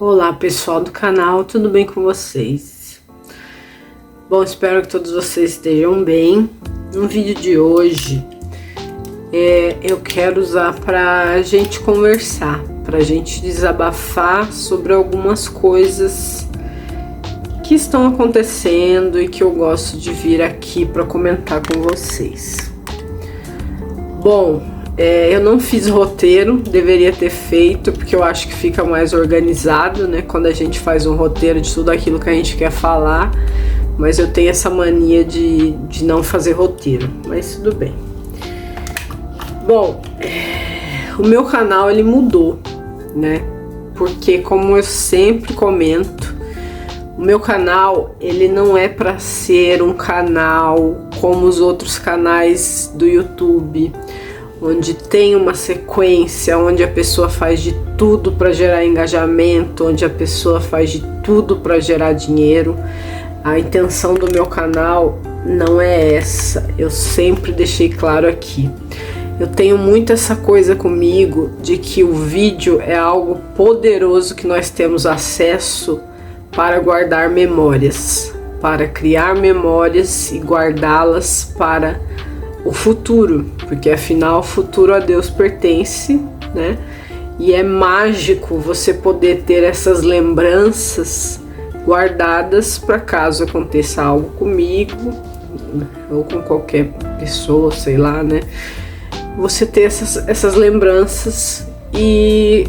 Olá pessoal do canal, tudo bem com vocês? Bom, espero que todos vocês estejam bem. No vídeo de hoje eu quero usar para a gente conversar, para a gente desabafar sobre algumas coisas que estão acontecendo e que eu gosto de vir aqui para comentar com vocês. Bom, eu não fiz roteiro, deveria ter feito, porque eu acho que fica mais organizado, né? Quando a gente faz um roteiro de tudo aquilo que a gente quer falar, mas eu tenho essa mania de não fazer roteiro, mas tudo bem. Bom, o meu canal ele mudou, né? Porque como eu sempre comento, o meu canal ele não é para ser um canal como os outros canais do YouTube, onde tem uma sequência, onde a pessoa faz de tudo para gerar engajamento, onde a pessoa faz de tudo para gerar dinheiro. A intenção do meu canal não é essa, eu sempre deixei claro aqui. Eu tenho muito essa coisa comigo de que o vídeo é algo poderoso que nós temos acesso para guardar memórias, para criar memórias e guardá-las para o futuro, porque afinal o futuro a Deus pertence, né? E é mágico você poder ter essas lembranças guardadas para caso aconteça algo comigo ou com qualquer pessoa, sei lá, né? Você ter essas lembranças e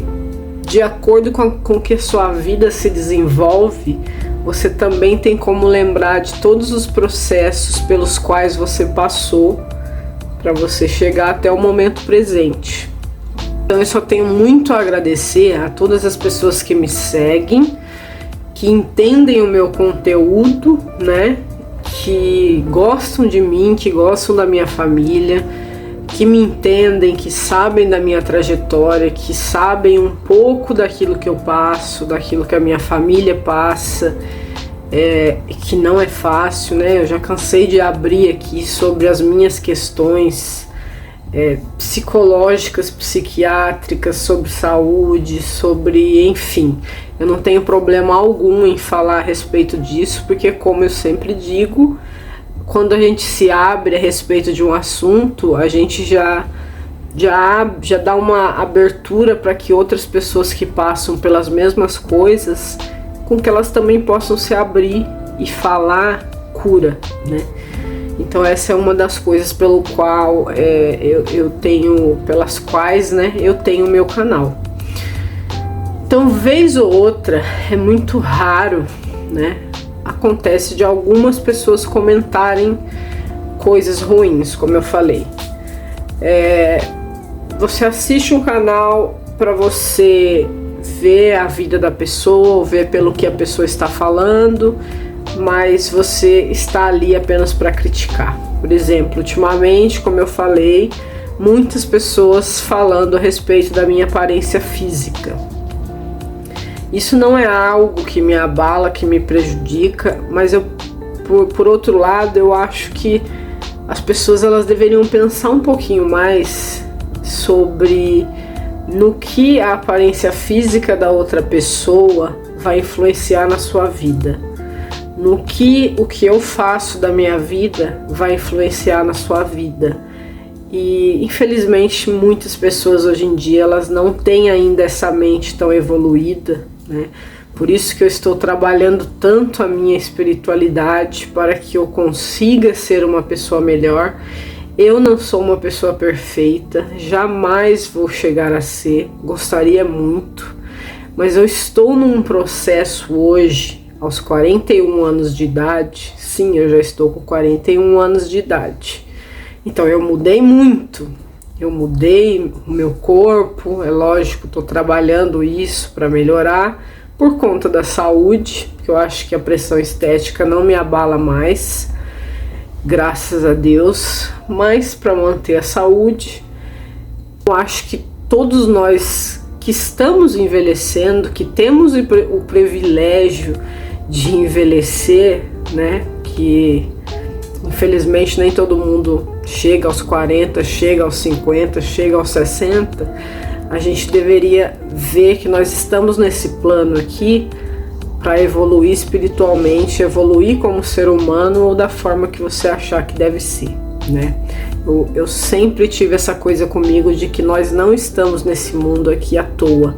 de acordo com que a sua vida se desenvolve, você também tem como lembrar de todos os processos pelos quais você passou para você chegar até o momento presente. Então eu só tenho muito a agradecer a todas as pessoas que me seguem, que entendem o meu conteúdo, né? Que gostam de mim, que gostam da minha família, que me entendem, que sabem da minha trajetória, que sabem um pouco daquilo que eu passo, daquilo que a minha família passa, que não é fácil, né? Eu já cansei de abrir aqui sobre as minhas questões psicológicas, psiquiátricas, sobre saúde, sobre, enfim, eu não tenho problema algum em falar a respeito disso, porque como eu sempre digo, quando a gente se abre a respeito de um assunto, a gente já dá uma abertura para que outras pessoas que passam pelas mesmas coisas, com que elas também possam se abrir e falar cura, né? Então essa é uma das coisas pelas quais, né, eu tenho o meu canal. Então, vez ou outra, é muito raro, né? Acontece de algumas pessoas comentarem coisas ruins, como eu falei. Você assiste um canal para você ver a vida da pessoa, ver pelo que a pessoa está falando, mas você está ali apenas para criticar. Por exemplo, ultimamente, como eu falei, muitas pessoas falando a respeito da minha aparência física. Isso não é algo que me abala, que me prejudica, mas por outro lado, eu acho que as pessoas elas deveriam pensar um pouquinho mais sobre no que a aparência física da outra pessoa vai influenciar na sua vida. No que o que eu faço da minha vida vai influenciar na sua vida. E infelizmente muitas pessoas hoje em dia elas não têm ainda essa mente tão evoluída, né? Por isso que eu estou trabalhando tanto a minha espiritualidade para que eu consiga ser uma pessoa melhor. Eu não sou uma pessoa perfeita, jamais vou chegar a ser, gostaria muito, mas eu estou num processo hoje, aos 41 anos de idade, sim, eu já estou com 41 anos de idade. Então eu mudei muito, eu mudei o meu corpo, é lógico, estou trabalhando isso para melhorar por conta da saúde, que eu acho que a pressão estética não me abala mais, graças a Deus, mas para manter a saúde, eu acho que todos nós que estamos envelhecendo, que temos o privilégio de envelhecer, né, que infelizmente nem todo mundo chega aos 40, chega aos 50, chega aos 60, a gente deveria ver que nós estamos nesse plano aqui para evoluir espiritualmente, evoluir como ser humano ou da forma que você achar que deve ser, né? Eu sempre tive essa coisa comigo de que nós não estamos nesse mundo aqui à toa.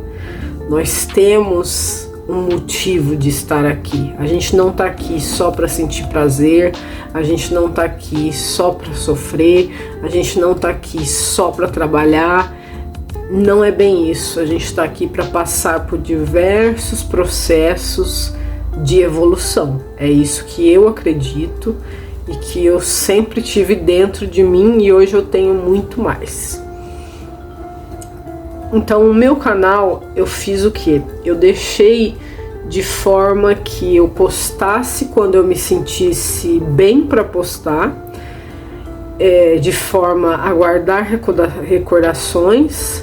Nós temos um motivo de estar aqui. A gente não está aqui só para sentir prazer, a gente não está aqui só para sofrer, a gente não está aqui só para trabalhar. Não é bem isso. A gente está aqui para passar por diversos processos de evolução. É isso que eu acredito e que eu sempre tive dentro de mim e hoje eu tenho muito mais. Então, o meu canal, eu fiz o quê? Eu deixei de forma que eu postasse quando eu me sentisse bem para postar, de forma a guardar recordações,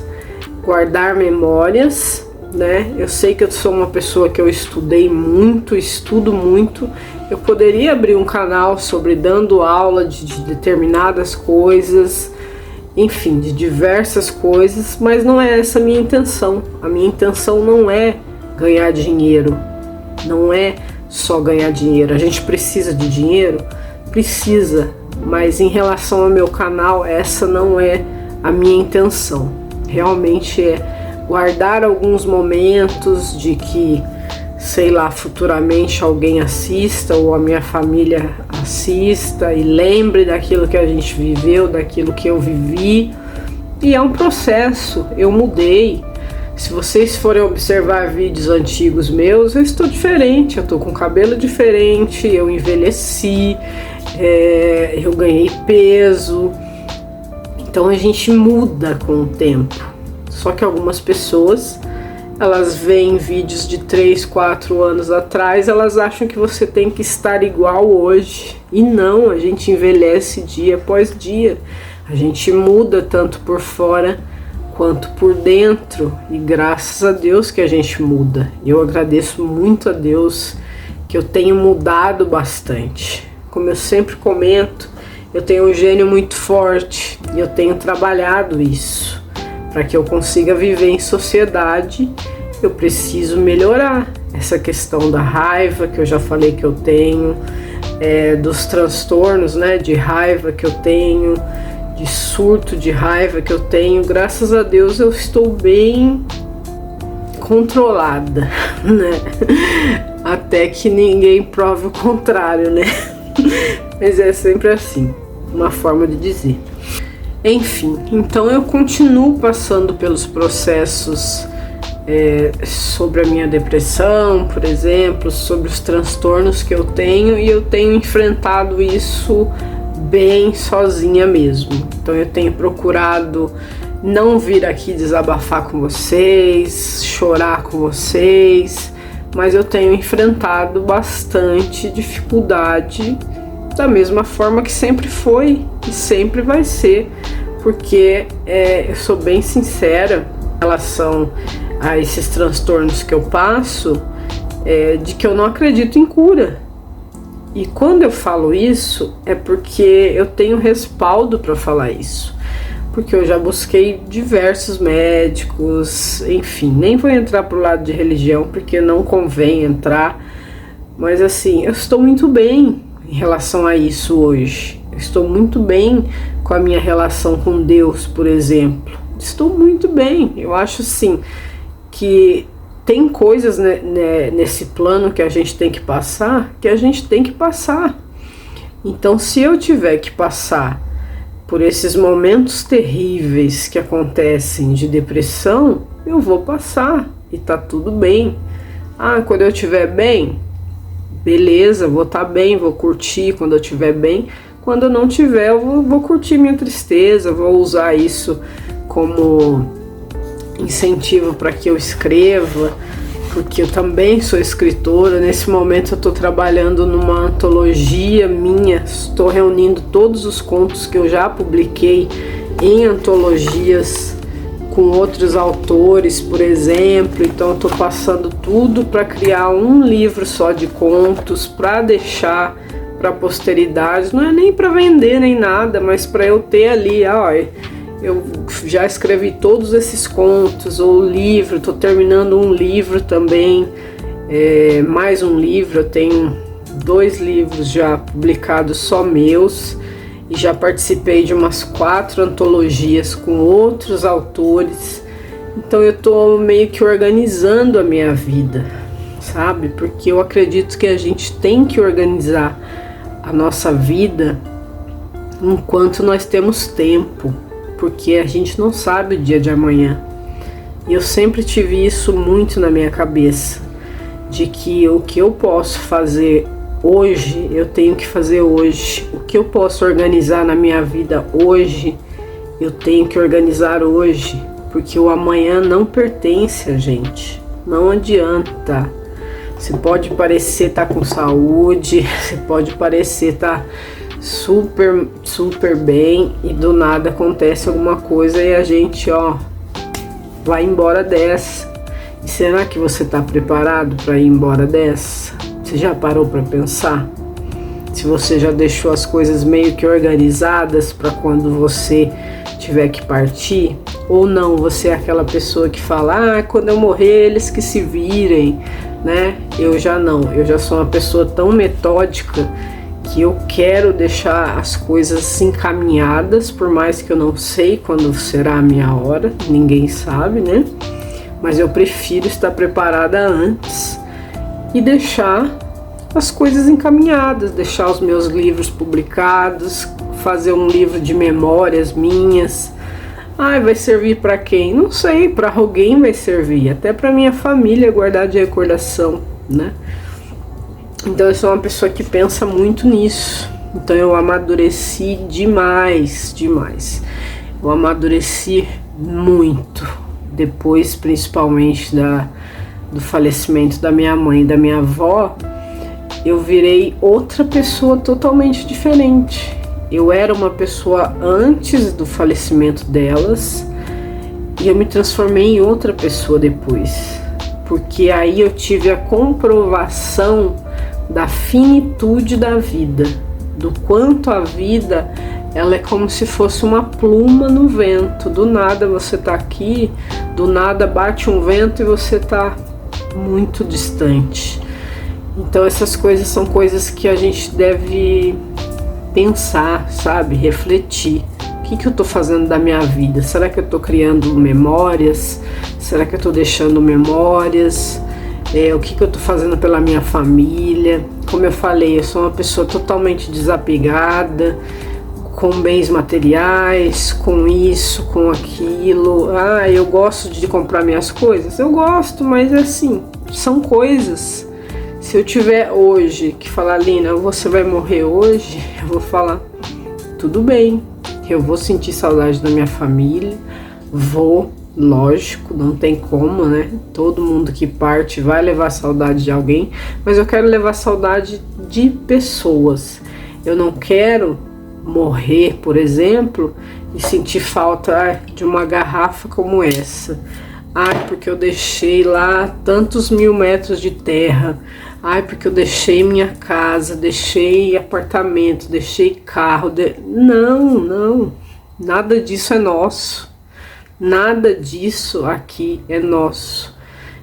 guardar memórias, né? Eu sei que eu sou uma pessoa que eu estudei muito, estudo muito. Eu poderia abrir um canal sobre dando aula de determinadas coisas, enfim, de diversas coisas, mas não é essa a minha intenção. A minha intenção não é ganhar dinheiro, não é só ganhar dinheiro. A gente precisa de dinheiro? Precisa, mas em relação ao meu canal, essa não é a minha intenção. Realmente é guardar alguns momentos de que, sei lá, futuramente alguém assista ou a minha família assista e lembre daquilo que a gente viveu, daquilo que eu vivi. E é um processo, eu mudei. Se vocês forem observar vídeos antigos meus, eu estou diferente, eu estou com cabelo diferente, eu envelheci, eu ganhei peso. Então a gente muda com o tempo. Só que algumas pessoas, elas veem vídeos de 3, 4 anos atrás, elas acham que você tem que estar igual hoje. E não, a gente envelhece dia após dia. A gente muda tanto por fora quanto por dentro. E graças a Deus que a gente muda. Eu agradeço muito a Deus que eu tenho mudado bastante. Como eu sempre comento, eu tenho um gênio muito forte e eu tenho trabalhado isso. Para que eu consiga viver em sociedade, eu preciso melhorar essa questão da raiva, que eu já falei que eu tenho, dos transtornos, né, de raiva que eu tenho, de surto de raiva que eu tenho. Graças a Deus eu estou bem controlada, né? Até que ninguém prove o contrário, né? Mas é sempre assim, uma forma de dizer. Enfim, então eu continuo passando pelos processos sobre a minha depressão, por exemplo, sobre os transtornos que eu tenho, e eu tenho enfrentado isso bem sozinha mesmo. Então eu tenho procurado não vir aqui desabafar com vocês, chorar com vocês, mas eu tenho enfrentado bastante dificuldade, da mesma forma que sempre foi e sempre vai ser, porque eu sou bem sincera em relação a esses transtornos que eu passo, de que eu não acredito em cura. E quando eu falo isso, é porque eu tenho respaldo para falar isso. Porque eu já busquei diversos médicos, enfim, nem vou entrar pro lado de religião, porque não convém entrar. Mas assim, eu estou muito bem em relação a isso hoje. Eu estou muito bem com a minha relação com Deus, por exemplo. Estou muito bem. Eu acho assim que tem coisas nesse plano que a gente tem que passar, Então, se eu tiver que passar por esses momentos terríveis que acontecem de depressão, eu vou passar e tá tudo bem. Quando eu estiver bem, beleza, vou estar bem, vou curtir quando eu estiver bem. Quando eu não tiver, eu vou curtir minha tristeza, vou usar isso como incentivo para que eu escreva, porque eu também sou escritora. Nesse momento eu estou trabalhando numa antologia minha, estou reunindo todos os contos que eu já publiquei em antologias com outros autores, por exemplo. Então eu estou passando tudo para criar um livro só de contos, para deixar para a posteridade. Não é nem para vender nem nada, mas para eu ter ali, eu já escrevi todos esses contos, ou livro, tô terminando um livro também, mais um livro, eu tenho 2 livros já publicados só meus, e já participei de umas 4 antologias com outros autores. Então eu tô meio que organizando a minha vida, sabe? Porque eu acredito que a gente tem que organizar a nossa vida enquanto nós temos tempo, porque a gente não sabe o dia de amanhã. E eu sempre tive isso muito na minha cabeça, de que o que eu posso fazer hoje, eu tenho que fazer hoje. O que eu posso organizar na minha vida hoje, eu tenho que organizar hoje, porque o amanhã não pertence a gente. Não adianta. Você pode parecer estar com saúde, você pode parecer estar super bem, e do nada acontece alguma coisa e a gente, vai embora dessa. E será que você está preparado para ir embora dessa? Você já parou para pensar? Se você já deixou as coisas meio que organizadas para quando você tiver que partir? Ou não, você é aquela pessoa que fala, quando eu morrer eles que se virem, né? Eu já não, eu já sou uma pessoa tão metódica que eu quero deixar as coisas encaminhadas, por mais que eu não sei quando será a minha hora, ninguém sabe, né? Mas eu prefiro estar preparada antes e deixar as coisas encaminhadas, deixar os meus livros publicados, fazer um livro de memórias minhas. Vai servir para quem? Não sei, para alguém vai servir, até para minha família guardar de recordação, né? Então eu sou uma pessoa que pensa muito nisso. Então eu amadureci demais. Eu amadureci muito, depois principalmente do falecimento da minha mãe e da minha avó. Eu virei outra pessoa totalmente diferente. Eu era uma pessoa antes do falecimento delas e eu me transformei em outra pessoa depois, porque aí eu tive a comprovação da finitude da vida, do quanto a vida ela é como se fosse uma pluma no vento. Do nada você tá aqui, do nada bate um vento e você tá muito distante. Então essas coisas são coisas que a gente deve pensar, sabe? Refletir. O que eu tô fazendo da minha vida? Será que eu tô criando memórias? Será que eu tô deixando memórias? O que eu tô fazendo pela minha família? Como eu falei, eu sou uma pessoa totalmente desapegada, com bens materiais, com isso, com aquilo. Eu gosto de comprar minhas coisas? Eu gosto, mas assim, são coisas. Se eu tiver hoje que falar, Lina, você vai morrer hoje, eu vou falar, tudo bem, eu vou sentir saudade da minha família, lógico, não tem como, né? Todo mundo que parte vai levar saudade de alguém, mas eu quero levar saudade de pessoas. Eu não quero morrer, por exemplo, e sentir falta de uma garrafa como essa. Porque eu deixei lá tantos 1000 metros de terra. Porque eu deixei minha casa, deixei apartamento, deixei carro. Não, nada disso é nosso. Nada disso aqui é nosso.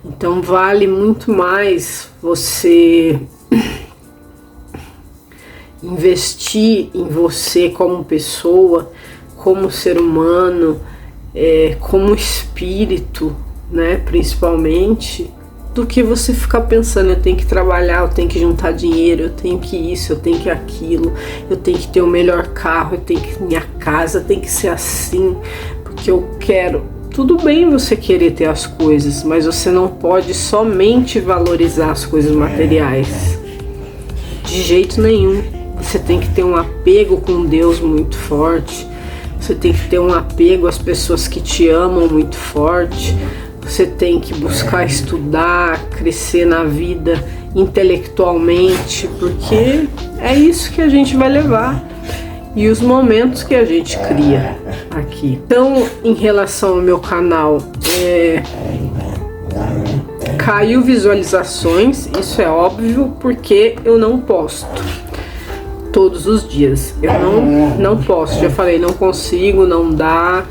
Então vale muito mais você investir em você como pessoa, como ser humano, como espírito, né, principalmente, do que você ficar pensando, eu tenho que trabalhar, eu tenho que juntar dinheiro, eu tenho que isso, eu tenho que aquilo, eu tenho que ter o melhor carro, eu tenho que minha casa tem que ser assim, porque eu quero. Tudo bem você querer ter as coisas, mas você não pode somente valorizar as coisas materiais. De jeito nenhum. Você tem que ter um apego com Deus muito forte. Você tem que ter um apego às pessoas que te amam muito forte. Você tem que buscar estudar, crescer na vida intelectualmente, porque é isso que a gente vai levar. E os momentos que a gente cria aqui. Então, em relação ao meu canal, caiu visualizações, isso é óbvio, porque eu não posto todos os dias. Eu não posto, já falei, não consigo, não dá.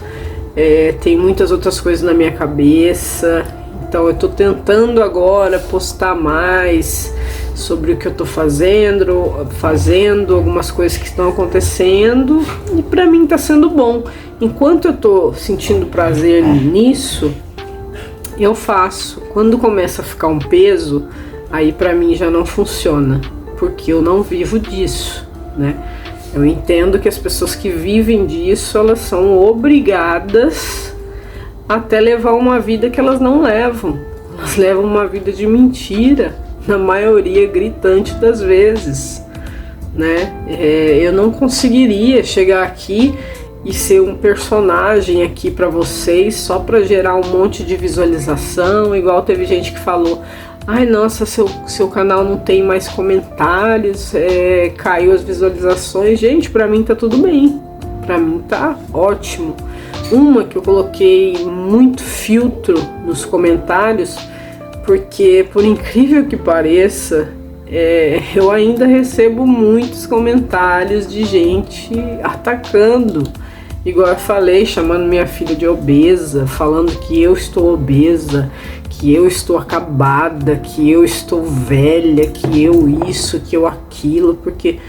tem muitas outras coisas na minha cabeça. Então eu tô tentando agora postar mais sobre o que eu tô fazendo algumas coisas que estão acontecendo, e pra mim tá sendo bom. Enquanto eu tô sentindo prazer nisso, eu faço. Quando começa a ficar um peso, aí pra mim já não funciona, porque eu não vivo disso, né? Eu entendo que as pessoas que vivem disso, elas são obrigadas até levar uma vida que elas não levam. Elas levam uma vida de mentira, na maioria gritante das vezes, né? Eu não conseguiria chegar aqui e ser um personagem aqui pra vocês só pra gerar um monte de visualização, igual teve gente que falou: ai, nossa, seu canal não tem mais comentários, caiu as visualizações. Gente, pra mim tá tudo bem, pra mim tá ótimo. Uma que eu coloquei muito filtro nos comentários, porque por incrível que pareça, eu ainda recebo muitos comentários de gente atacando, igual eu falei, chamando minha filha de obesa, falando que eu estou obesa, que eu estou acabada, que eu estou velha, que eu isso, que eu aquilo, porque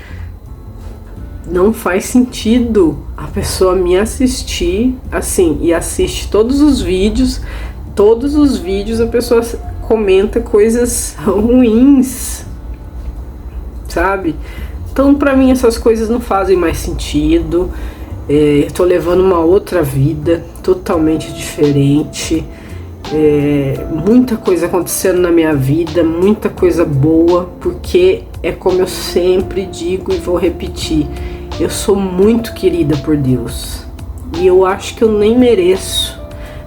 não faz sentido a pessoa me assistir assim, e assiste todos os vídeos a pessoa comenta coisas ruins, sabe? Então pra mim essas coisas não fazem mais sentido. Eu tô levando uma outra vida totalmente diferente, muita coisa acontecendo na minha vida, muita coisa boa, porque é como eu sempre digo e vou repetir, eu sou muito querida por Deus, e eu acho que eu nem mereço,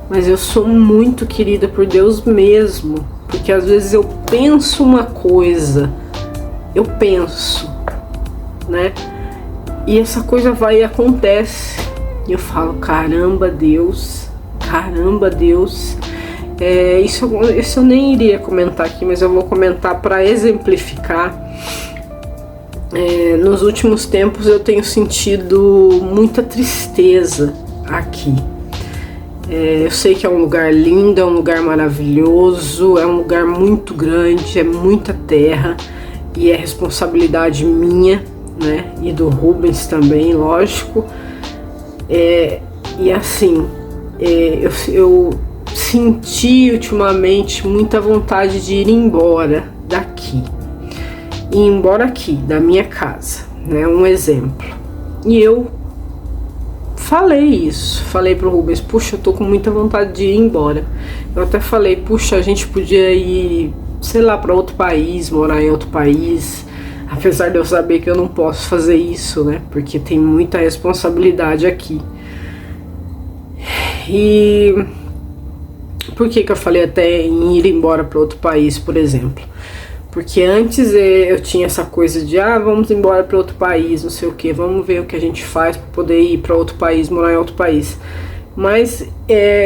mas eu sou muito querida por Deus mesmo, porque às vezes eu penso uma coisa, né? E essa coisa vai e acontece, e eu falo, caramba Deus, isso eu nem iria comentar aqui, mas eu vou comentar para exemplificar. Nos últimos tempos eu tenho sentido muita tristeza aqui. Eu sei que é um lugar lindo, é um lugar maravilhoso, é um lugar muito grande, é muita terra, e é responsabilidade minha, né, e do Rubens também, lógico. E assim, eu senti ultimamente muita vontade de ir embora daqui, da minha casa, né, um exemplo. E eu falei pro Rubens, puxa, eu tô com muita vontade de ir embora. Eu até falei, puxa, a gente podia ir, sei lá, para outro país, morar em outro país, apesar de eu saber que eu não posso fazer isso, né, porque tem muita responsabilidade aqui. E por que eu falei até em ir embora para outro país, por exemplo? Porque antes eu tinha essa coisa de, vamos embora para outro país, não sei o que, vamos ver o que a gente faz para poder ir para outro país, morar em outro país. Mas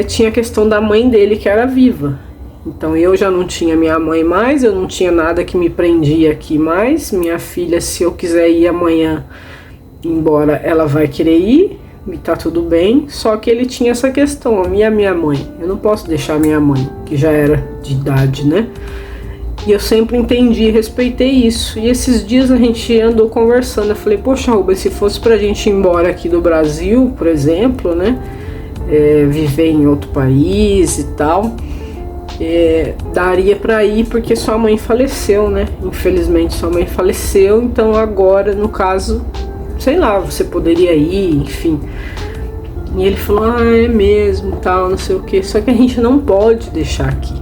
tinha a questão da mãe dele, que era viva. Então eu já não tinha minha mãe mais, eu não tinha nada que me prendia aqui mais. Minha filha, se eu quiser ir amanhã embora, ela vai querer ir, e tá tudo bem. Só que ele tinha essa questão, a minha mãe. Eu não posso deixar a minha mãe, que já era de idade, né? E eu sempre entendi e respeitei isso. E esses dias a gente andou conversando. Eu falei, poxa, Rubens, se fosse pra gente ir embora aqui do Brasil, por exemplo, né, viver em outro país e tal, daria pra ir, porque sua mãe faleceu, né? Infelizmente sua mãe faleceu. Então agora, no caso, sei lá, você poderia ir, enfim. E ele falou, é mesmo, tal, não sei o que. Só que a gente não pode deixar aqui,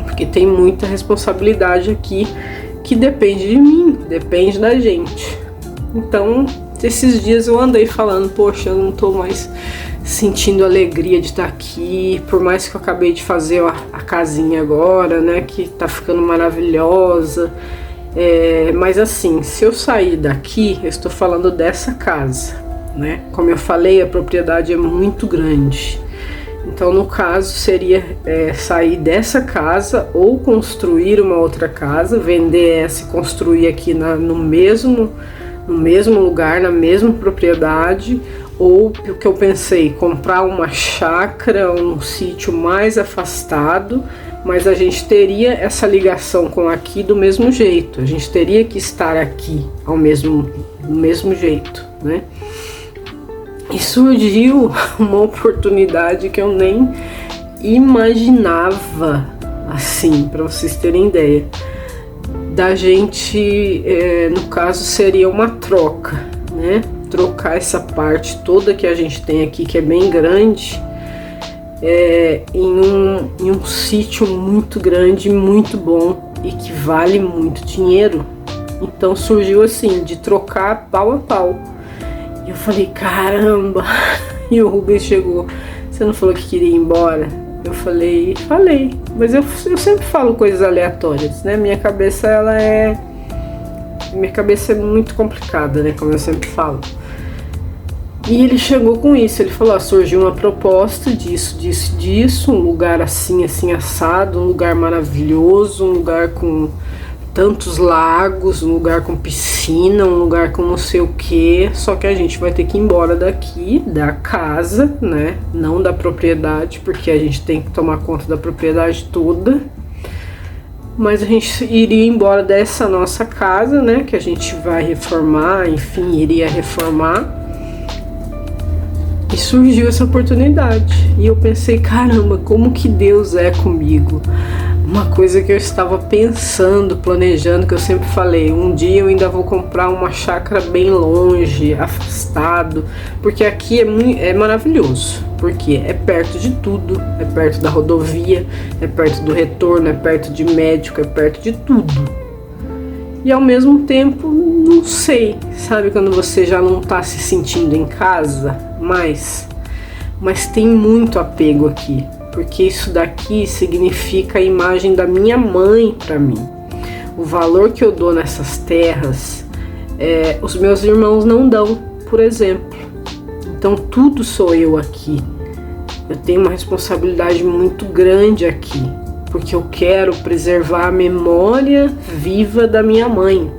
porque tem muita responsabilidade aqui que depende de mim, depende da gente. Então, esses dias eu andei falando, poxa, eu não tô mais sentindo alegria de estar aqui, por mais que eu acabei de fazer a casinha agora, né, que tá ficando maravilhosa. Mas assim, se eu sair daqui, eu estou falando dessa casa, né? Como eu falei, a propriedade é muito grande. Então, no caso, seria sair dessa casa ou construir uma outra casa, vender essa e construir aqui no mesmo lugar, na mesma propriedade, ou o que eu pensei, comprar uma chácara, um sítio mais afastado, mas a gente teria essa ligação com aqui do mesmo jeito, a gente teria que estar aqui do mesmo jeito, né? E surgiu uma oportunidade que eu nem imaginava, assim, para vocês terem ideia, da gente, no caso seria uma troca, né? Trocar essa parte toda que a gente tem aqui, que é bem grande, em um sítio muito grande, muito bom e que vale muito dinheiro. Então surgiu assim, de trocar pau a pau. E eu falei, caramba! E o Rubens chegou, você não falou que queria ir embora? Eu falei, mas eu sempre falo coisas aleatórias, né? Minha cabeça é muito complicada, né? Como eu sempre falo. E ele chegou com isso, ele falou, surgiu uma proposta disso, um lugar assim, assado, um lugar maravilhoso, um lugar com tantos lagos, um lugar com piscina, um lugar com não sei o que, só que a gente vai ter que ir embora daqui, da casa, né, não da propriedade, porque a gente tem que tomar conta da propriedade toda, mas a gente iria embora dessa nossa casa, né, que a gente vai reformar, enfim, iria reformar. E surgiu essa oportunidade, e eu pensei, caramba, como que Deus é comigo. Uma coisa que eu estava pensando, planejando, que eu sempre falei, um dia eu ainda vou comprar uma chácara bem longe, afastado, porque aqui é maravilhoso, porque é perto de tudo, é perto da rodovia, é perto do retorno, é perto de médico, é perto de tudo. E ao mesmo tempo, não sei, sabe quando você já não está se sentindo em casa mais? Mas tem muito apego aqui, porque isso daqui significa a imagem da minha mãe para mim. O valor que eu dou nessas terras, os meus irmãos não dão, por exemplo. Então tudo sou eu aqui. Eu tenho uma responsabilidade muito grande aqui, porque eu quero preservar a memória viva da minha mãe.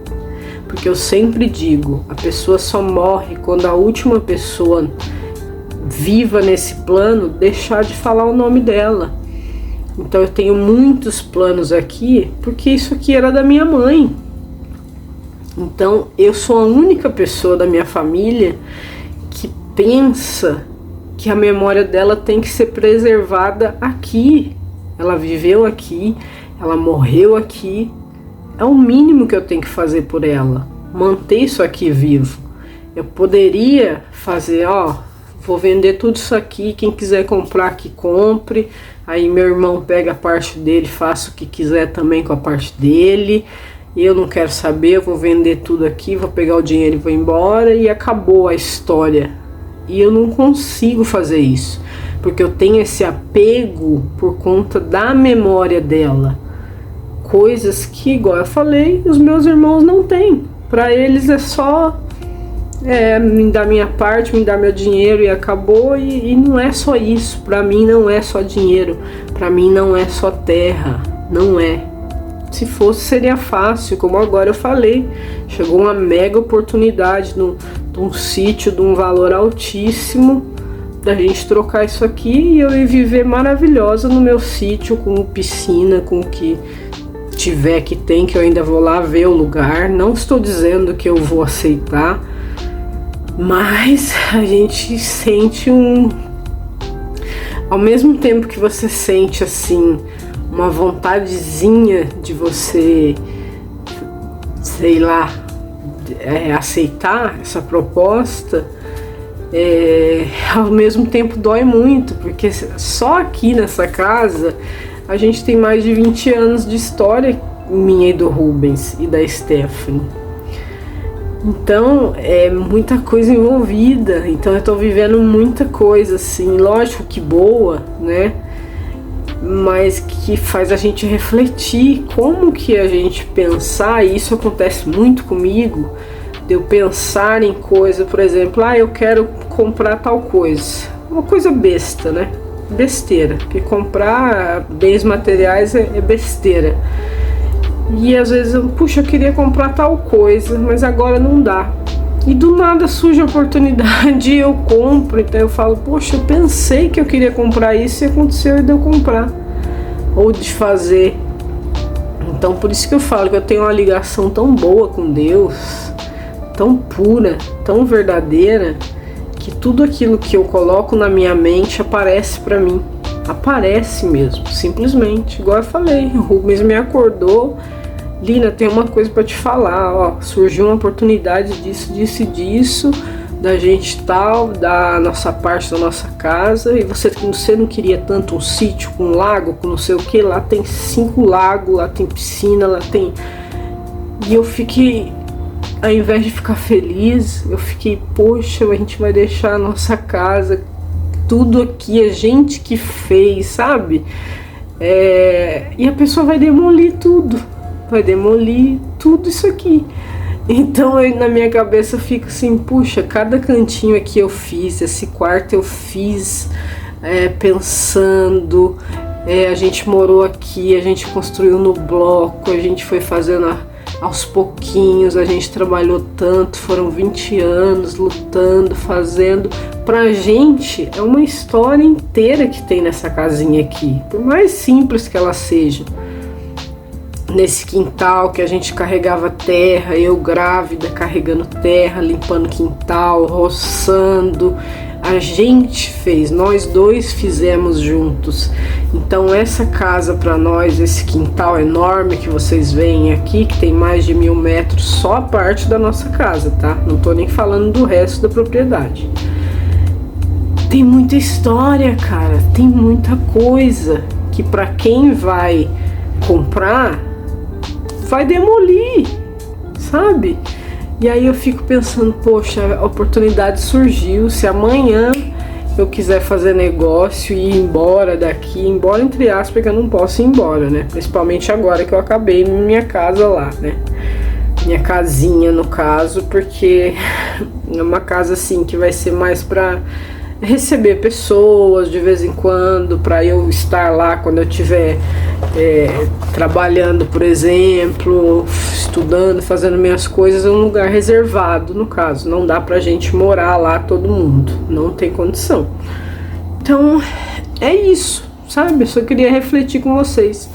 Porque eu sempre digo, a pessoa só morre quando a última pessoa viva nesse plano deixar de falar o nome dela. Então eu tenho muitos planos aqui, porque isso aqui era da minha mãe. Então eu sou a única pessoa da minha família que pensa que a memória dela tem que ser preservada aqui. Ela viveu aqui, ela morreu aqui. É o mínimo que eu tenho que fazer por ela, manter isso aqui vivo. Eu poderia fazer, vou vender tudo isso aqui, quem quiser comprar que compre, aí meu irmão pega a parte dele, faça o que quiser também com a parte dele, eu não quero saber, eu vou vender tudo aqui, vou pegar o dinheiro e vou embora, e acabou a história. E eu não consigo fazer isso, porque eu tenho esse apego por conta da memória dela. Coisas que, igual eu falei, os meus irmãos não têm. Para eles é só me dar minha parte, me dar meu dinheiro e acabou. E não é só isso. Para mim não é só dinheiro. Para mim não é só terra. Não é. Se fosse seria fácil, como agora eu falei. Chegou uma mega oportunidade de um sítio de um valor altíssimo, da gente trocar isso aqui e eu ir viver maravilhosa no meu sítio, com piscina, com o que tiver que tem, que eu ainda vou lá ver o lugar. Não estou dizendo que eu vou aceitar, mas a gente sente ao mesmo tempo que você sente assim uma vontadezinha de você, sei lá, aceitar essa proposta, ao mesmo tempo dói muito, porque só aqui nessa casa a gente tem mais de 20 anos de história, minha e do Rubens e da Stephanie. Então é muita coisa envolvida, então eu tô vivendo muita coisa assim, lógico que boa, né? Mas que faz a gente refletir como que a gente pensar, e isso acontece muito comigo, de eu pensar em coisa, por exemplo, eu quero comprar tal coisa, uma coisa besta, né? Besteira, porque comprar bens materiais é besteira. E às vezes eu queria comprar tal coisa, mas agora não dá. E do nada surge a oportunidade e eu compro. Então eu falo, poxa, eu pensei que eu queria comprar isso e aconteceu de eu comprar. Ou de fazer. Então por isso que eu falo que eu tenho uma ligação tão boa com Deus, tão pura, tão verdadeira, que tudo aquilo que eu coloco na minha mente aparece pra mim. Aparece mesmo, simplesmente. Igual eu falei, o Rubens me acordou. Lina, tem uma coisa pra te falar, ó, surgiu uma oportunidade disso e disso, da gente tal, da nossa parte da nossa casa, e você não queria tanto um sítio com um lago, com não sei o que, lá tem 5 lagos, lá tem piscina, lá tem... E eu fiquei, ao invés de ficar feliz, eu fiquei, poxa, a gente vai deixar a nossa casa, tudo aqui, a gente que fez, sabe? E a pessoa vai demolir tudo. Vai demolir tudo isso aqui. Então na minha cabeça eu fico assim, puxa, cada cantinho aqui eu fiz, esse quarto eu fiz pensando, a gente morou aqui, a gente construiu no bloco, a gente foi fazendo aos pouquinhos, a gente trabalhou tanto, foram 20 anos lutando, fazendo. Pra gente é uma história inteira que tem nessa casinha aqui, por mais simples que ela seja. Nesse quintal que a gente carregava terra, eu grávida carregando terra, limpando quintal, roçando, a gente fez, nós dois fizemos juntos. Então essa casa para nós, esse quintal enorme que vocês veem aqui, que tem mais de 1000 metros, só a parte da nossa casa, tá? Não tô nem falando do resto da propriedade. Tem muita história, cara, tem muita coisa que para quem vai comprar vai demolir, sabe? E aí eu fico pensando, poxa, a oportunidade surgiu, se amanhã eu quiser fazer negócio e ir embora daqui, embora entre aspas, que eu não posso ir embora, né? Principalmente agora que eu acabei minha casa lá, né? Minha casinha, no caso, porque é uma casa assim que vai ser mais pra receber pessoas de vez em quando, para eu estar lá quando eu estiver trabalhando, por exemplo, estudando, fazendo minhas coisas, é um lugar reservado, no caso. Não dá pra gente morar lá todo mundo, não tem condição. Então é isso, sabe? Eu só queria refletir com vocês.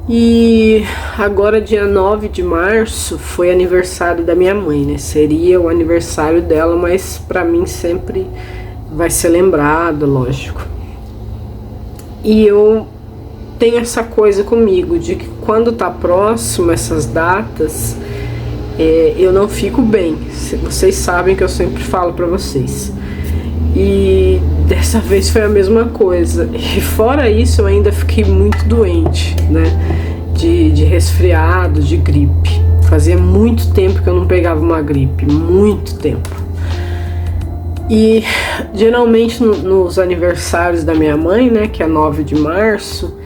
E agora dia 9 de março foi aniversário da minha mãe, né? Seria o aniversário dela, mas pra mim sempre vai ser lembrado, lógico. E eu tenho essa coisa comigo, de que quando tá próximo essas datas, eu não fico bem. Vocês sabem que eu sempre falo pra vocês. E dessa vez foi a mesma coisa. E fora isso, eu ainda fiquei muito doente, né? De resfriado, de gripe. Fazia muito tempo que eu não pegava uma gripe, muito tempo. E geralmente nos aniversários da minha mãe, né, que é 9 de março,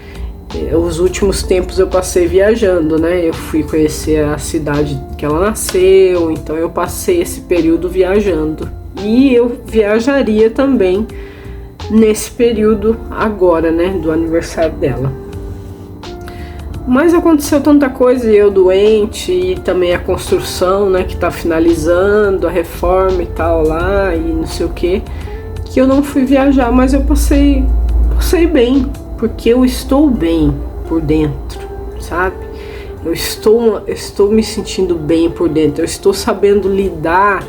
os últimos tempos eu passei viajando, né? Eu fui conhecer a cidade que ela nasceu, então eu passei esse período viajando. E eu viajaria também nesse período agora, né, do aniversário dela. Mas aconteceu tanta coisa, e eu doente, e também a construção, né, que tá finalizando, a reforma e tal lá, e não sei o que eu não fui viajar, mas eu passei bem, porque eu estou bem por dentro, sabe? Eu estou me sentindo bem por dentro, eu estou sabendo lidar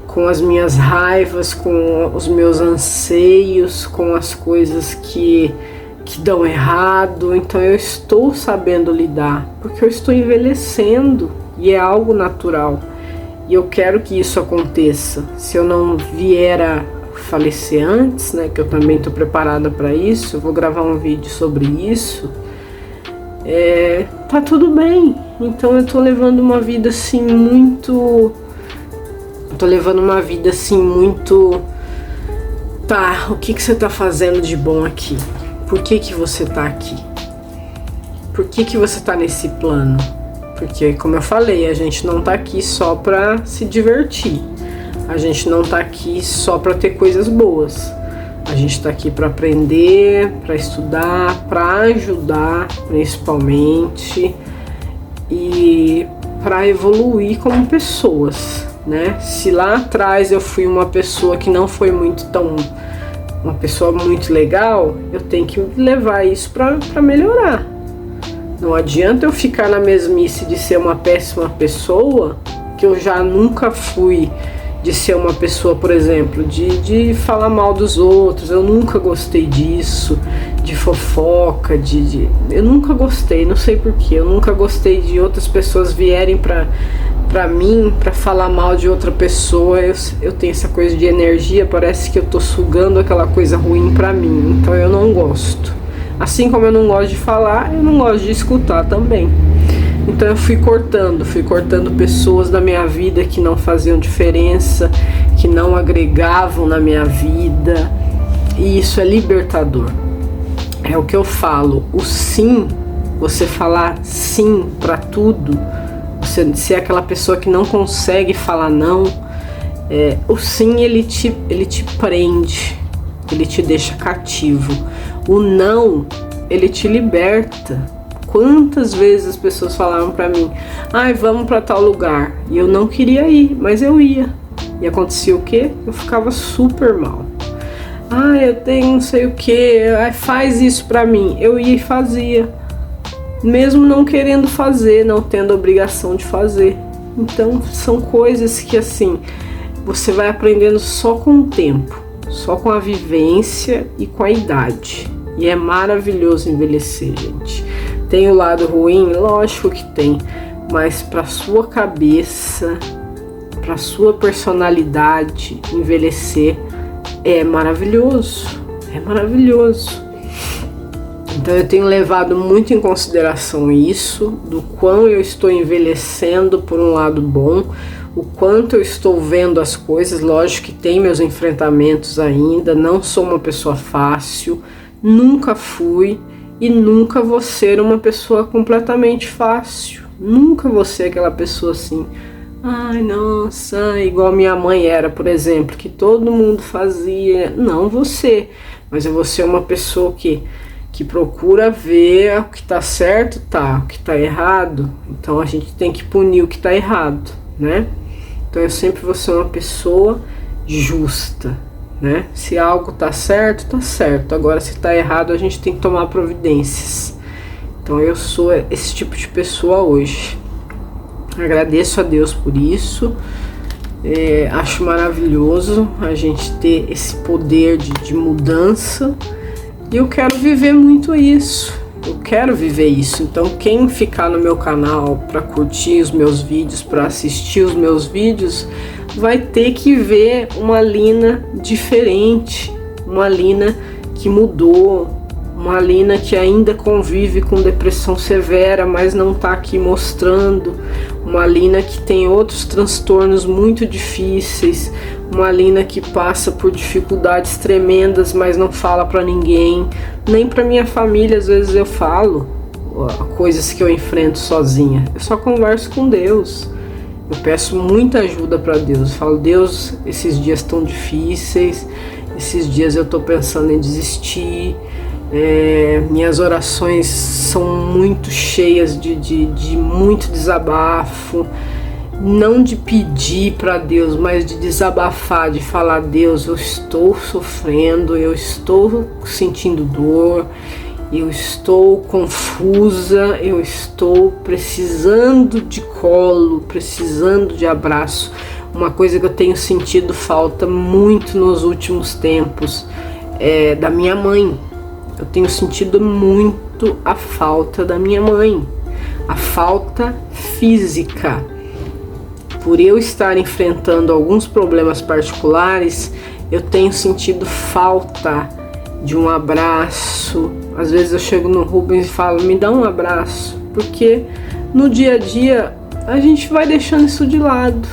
com as minhas raivas, com os meus anseios, com as coisas que dão errado. Então eu estou sabendo lidar, porque eu estou envelhecendo e é algo natural. E eu quero que isso aconteça. Se eu não vier a falecer antes, né, que eu também estou preparada para isso, eu vou gravar um vídeo sobre isso, tá tudo bem. Então eu tô levando uma vida assim muito... Tá, o que você tá fazendo de bom aqui? Por que você tá aqui? Por que você tá nesse plano? Porque, como eu falei, a gente não tá aqui só pra se divertir. A gente não tá aqui só pra ter coisas boas. A gente tá aqui pra aprender, pra estudar, pra ajudar, principalmente, e pra evoluir como pessoas, né? Se lá atrás eu fui uma pessoa que não foi uma pessoa muito legal, eu tenho que levar isso para melhorar. Não adianta eu ficar na mesmice de ser uma péssima pessoa, que eu já nunca fui, de ser uma pessoa, por exemplo, de falar mal dos outros. Eu nunca gostei disso, de fofoca, eu nunca gostei, não sei porquê, eu nunca gostei de outras pessoas vierem pra mim, pra falar mal de outra pessoa. Eu tenho essa coisa de energia, parece que eu tô sugando aquela coisa ruim pra mim, então eu não gosto. Assim como eu não gosto de falar, eu não gosto de escutar também. Então eu fui cortando pessoas da minha vida que não faziam diferença, que não agregavam na minha vida, e isso é libertador. É o que eu falo, o sim, você falar sim pra tudo, você ser aquela pessoa que não consegue falar não, o sim ele te prende, ele te deixa cativo. O não, ele te liberta. Quantas vezes as pessoas falaram pra mim, ai, vamos pra tal lugar, e eu não queria ir, mas eu ia. E acontecia o quê? Eu ficava super mal. Ai, eu tenho não sei o que, faz isso pra mim. Eu ia e fazia, mesmo não querendo fazer, não tendo obrigação de fazer. Então são coisas que assim, você vai aprendendo só com o tempo, só com a vivência e com a idade. E é maravilhoso envelhecer, gente. Tem o lado ruim? Lógico que tem, mas para sua cabeça, para sua personalidade, envelhecer é maravilhoso, é maravilhoso. Então eu tenho levado muito em consideração isso, do quão eu estou envelhecendo por um lado bom, o quanto eu estou vendo as coisas. Lógico que tem meus enfrentamentos ainda, não sou uma pessoa fácil, nunca fui e nunca vou ser uma pessoa completamente fácil. Nunca vou ser aquela pessoa assim, ai, nossa, igual minha mãe era, por exemplo, que todo mundo fazia. Não vou ser, mas eu vou ser uma pessoa que procura ver o que tá certo, o que tá errado. Então a gente tem que punir o que tá errado, né? Então eu sempre vou ser uma pessoa justa, né? Se algo tá certo, tá certo. Agora se tá errado, a gente tem que tomar providências. Então eu sou esse tipo de pessoa hoje. Agradeço a Deus por isso. Acho maravilhoso a gente ter esse poder de mudança. E eu quero viver muito isso. Eu quero viver isso. Então quem ficar no meu canal para curtir os meus vídeos, para assistir os meus vídeos, vai ter que ver uma Lina diferente, uma Lina que mudou, uma Lina que ainda convive com depressão severa, mas não está aqui mostrando, uma Lina que tem outros transtornos muito difíceis, uma Lina que passa por dificuldades tremendas, mas não fala para ninguém, nem para minha família. Às vezes eu falo coisas que eu enfrento sozinha, eu só converso com Deus. Eu peço muita ajuda para Deus. Eu falo, Deus, esses dias tão difíceis, esses dias eu tô pensando em desistir. Minhas orações são muito cheias de muito desabafo. Não de pedir para Deus, mas de desabafar, de falar, Deus, eu estou sofrendo, eu estou sentindo dor, eu estou confusa, eu estou precisando de colo, precisando de abraço. Uma coisa que eu tenho sentido falta muito nos últimos tempos é da minha mãe. Eu tenho sentido muito a falta da minha mãe, a falta física. Por eu estar enfrentando alguns problemas particulares, eu tenho sentido falta de um abraço. Às vezes eu chego no Rubens e falo, me dá um abraço, porque no dia a dia a gente vai deixando isso de lado.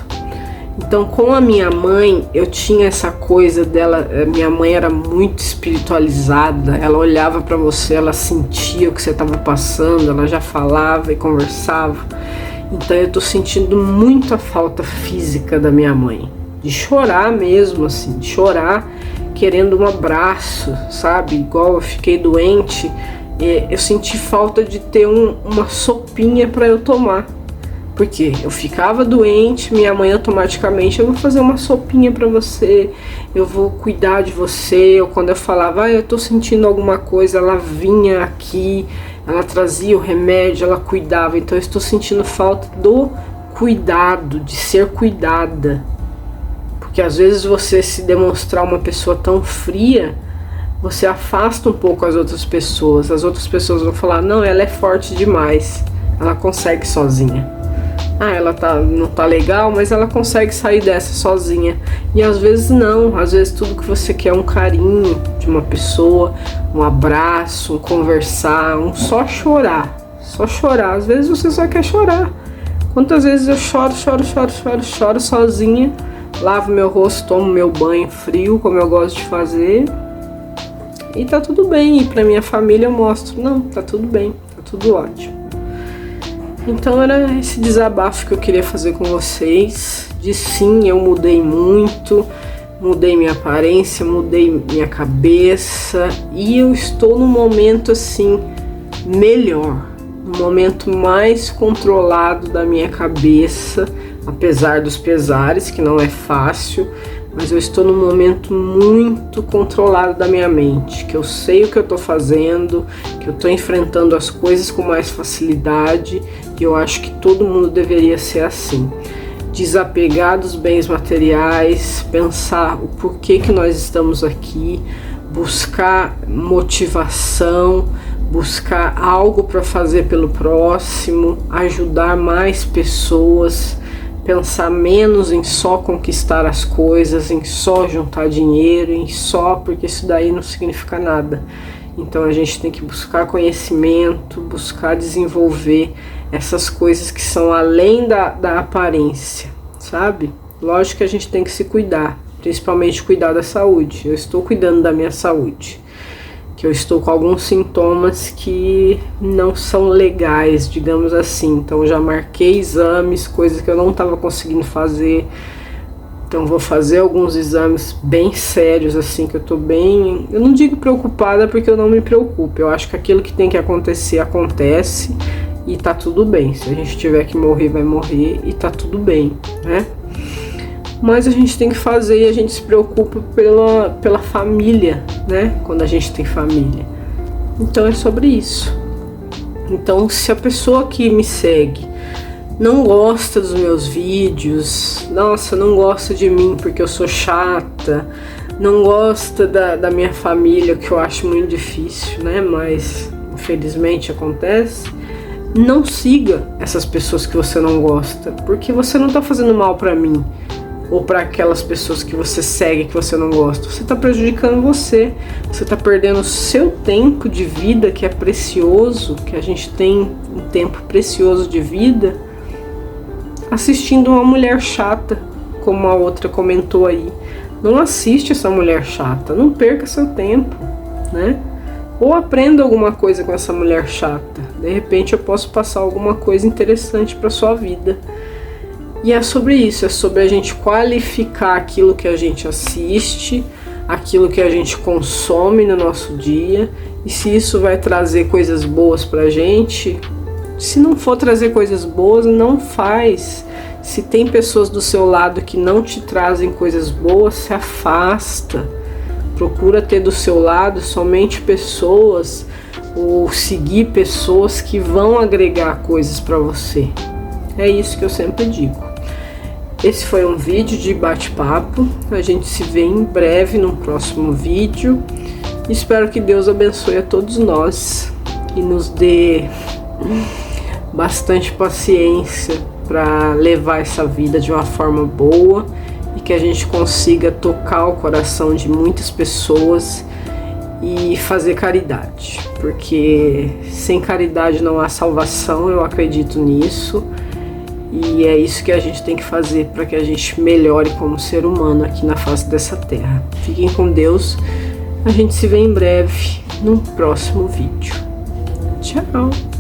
Então com a minha mãe eu tinha essa coisa dela, minha mãe era muito espiritualizada, ela olhava para você, ela sentia o que você estava passando, ela já falava e conversava. Então eu tô sentindo muito a falta física da minha mãe, de chorar mesmo, assim, de chorar querendo um abraço, sabe? Igual eu fiquei doente, eu senti falta de ter uma sopinha para eu tomar. Porque eu ficava doente, minha mãe automaticamente, eu vou fazer uma sopinha pra você, eu vou cuidar de você. Ou quando eu falava, eu tô sentindo alguma coisa, ela vinha aqui, ela trazia o remédio, ela cuidava. Então eu estou sentindo falta do cuidado, de ser cuidada. Porque às vezes você se demonstrar uma pessoa tão fria, você afasta um pouco as outras pessoas. As outras pessoas vão falar, não, ela é forte demais, ela consegue sozinha. Ela não tá legal, mas ela consegue sair dessa sozinha. E às vezes não, às vezes tudo que você quer é um carinho de uma pessoa, um abraço, um conversar, um só chorar. Só chorar, às vezes você só quer chorar. Quantas vezes eu choro sozinha, lavo meu rosto, tomo meu banho frio, como eu gosto de fazer, e tá tudo bem. E pra minha família eu mostro, não, tá tudo bem, tá tudo ótimo. Então era esse desabafo que eu queria fazer com vocês, de sim, eu mudei muito, mudei minha aparência, mudei minha cabeça, e eu estou num momento assim, melhor, um momento mais controlado da minha cabeça, apesar dos pesares, que não é fácil, mas eu estou num momento muito controlado da minha mente, que eu sei o que eu estou fazendo, que eu estou enfrentando as coisas com mais facilidade, e eu acho que todo mundo deveria ser assim. Desapegar dos bens materiais, pensar o porquê que nós estamos aqui, buscar motivação, buscar algo para fazer pelo próximo, ajudar mais pessoas, pensar menos em só conquistar as coisas, em só juntar dinheiro, em só, porque isso daí não significa nada. Então a gente tem que buscar conhecimento, buscar desenvolver essas coisas que são além da aparência, sabe? Lógico que a gente tem que se cuidar, principalmente cuidar da saúde. Eu estou cuidando da minha saúde, que eu estou com alguns sintomas que não são legais, digamos assim. Então já marquei exames, coisas que eu não estava conseguindo fazer. Então vou fazer alguns exames bem sérios, assim, que eu tô bem... Eu não digo preocupada porque eu não me preocupo. Eu acho que aquilo que tem que acontecer, acontece e tá tudo bem. Se a gente tiver que morrer, vai morrer e tá tudo bem, né? Mas a gente tem que fazer, e a gente se preocupa pela família, né? Quando a gente tem família. Então é sobre isso. Então, se a pessoa que me segue não gosta dos meus vídeos, nossa, não gosta de mim porque eu sou chata, não gosta da minha família, que eu acho muito difícil, né? Mas infelizmente acontece. Não siga essas pessoas que você não gosta, porque você não tá fazendo mal pra mim ou para aquelas pessoas que você segue, que você não gosta. Você está prejudicando você, você está perdendo o seu tempo de vida, que é precioso, que a gente tem um tempo precioso de vida, assistindo uma mulher chata, como a outra comentou aí. Não assiste essa mulher chata, não perca seu tempo, né? Ou aprenda alguma coisa com essa mulher chata. De repente eu posso passar alguma coisa interessante para sua vida. E é sobre isso, é sobre a gente qualificar aquilo que a gente assiste, aquilo que a gente consome no nosso dia, e se isso vai trazer coisas boas pra gente. Se não for trazer coisas boas, não faz. Se tem pessoas do seu lado que não te trazem coisas boas, se afasta. Procura ter do seu lado somente pessoas, ou seguir pessoas que vão agregar coisas pra você. É isso que eu sempre digo. Esse foi um vídeo de bate-papo. A gente se vê em breve no próximo vídeo. Espero que Deus abençoe a todos nós e nos dê bastante paciência para levar essa vida de uma forma boa, e que a gente consiga tocar o coração de muitas pessoas e fazer caridade, porque sem caridade não há salvação. Eu acredito nisso. E é isso que a gente tem que fazer para que a gente melhore como ser humano aqui na face dessa terra. Fiquem com Deus. A gente se vê em breve no próximo vídeo. Tchau!